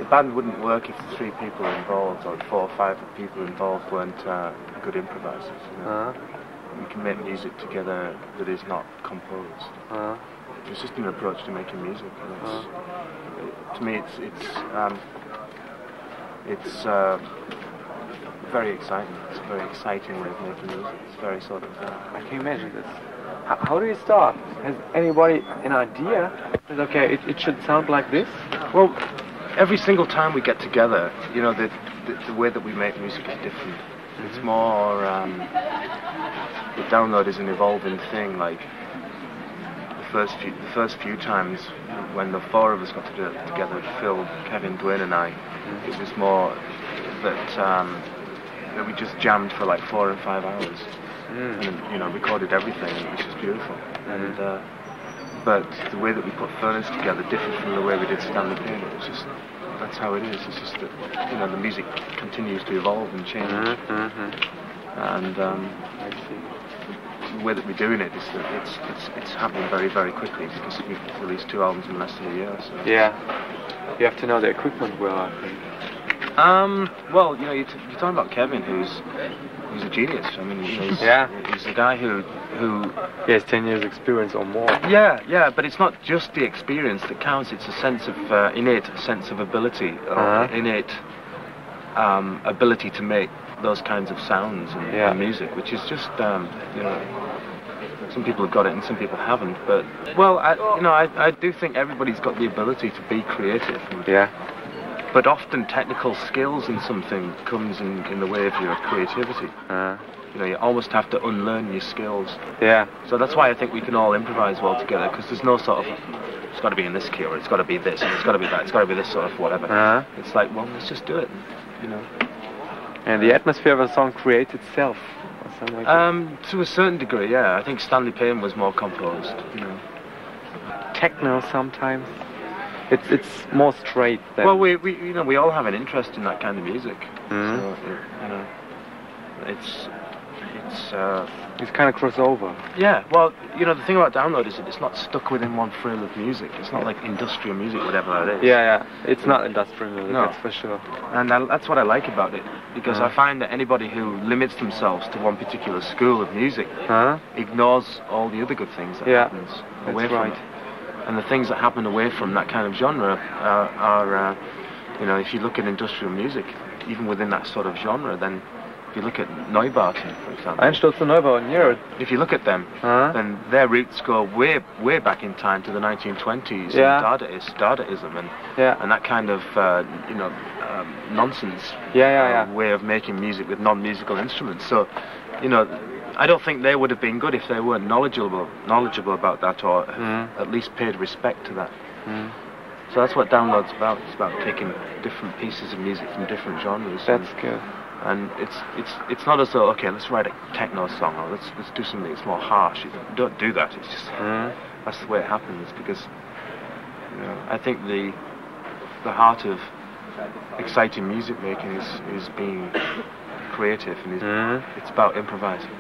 the band wouldn't work if the 3 people involved or 4 or 5 people involved weren't good improvisers. You know? We can make music together that is not composed. It's just an approach to making music. And to me, it's very exciting. It's a very exciting way of making music. It's very sort of... I can imagine this. How do you start? Has anybody an idea? Okay, it should sound like this? Well, every single time we get together, you know, the way that we make music is different. It's more... the download is an evolving thing. Like the first few times when the 4 of us got to do it together, Phil, Kevin, Dwayne and I, it was more that we just jammed for like 4 and 5 hours. And, you know, recorded everything, and it was just beautiful. And but the way that we put Furnace together differed from the way we did Stanley Payne. It was just, that's how it is. It's just that, you know, the music continues to evolve and change. And the way that we're doing it is that it's happening very, very quickly because we've released 2 albums in less than a year. So. Yeah, you have to know the equipment well, I think. Well, you know, you're talking about Kevin, who's a genius. I mean, he's a guy who he has 10 years experience or more. Yeah, but it's not just the experience that counts. It's a sense of innate sense of ability, innate ability to make those kinds of sounds and music, which is just you know, some people have got it and some people haven't. But well, I do think everybody's got the ability to be creative. But often technical skills in something comes in the way of your creativity. You know, you almost have to unlearn your skills. So that's why I think we can all improvise well together, because there's no sort of, it's got to be in this key, or it's got to be this, and it's got to be that, it's got to be this sort of whatever. It's like, well, let's just do it, you know. And the atmosphere of a song creates itself, or something like that? To a certain degree, yeah. I think Stanley Payne was more composed, you know. Techno sometimes. It's more straight than... Well, we all have an interest in that kind of music. So, you know, it's kind of crossover. Yeah, well, you know, the thing about download is that it's not stuck within one frill of music. It's not like industrial music, whatever that is. Yeah, it's not industrial music, that's for sure. And that's what I like about it, because I find that anybody who limits themselves to one particular school of music ignores all the other good things that happens away from it. And the things that happen away from that kind of genre are you know, if you look at industrial music, even within that sort of genre, then if you look at Neubauten, for example. Einstürze Neubauten, yeah. If you look at them, then their roots go way back in time to the 1920s and Dadaism and that kind of you know, nonsense way of making music with non-musical instruments. So, you know, I don't think they would have been good if they weren't knowledgeable about that, or at least paid respect to that. So that's what Download's about. It's about taking different pieces of music from different genres. That's good. And it's not as though, okay, let's write a techno song, or let's do something that's more harsh. You don't do that. It's just that's the way it happens, because you know, I think the heart of exciting music making is being creative, and it's about improvising.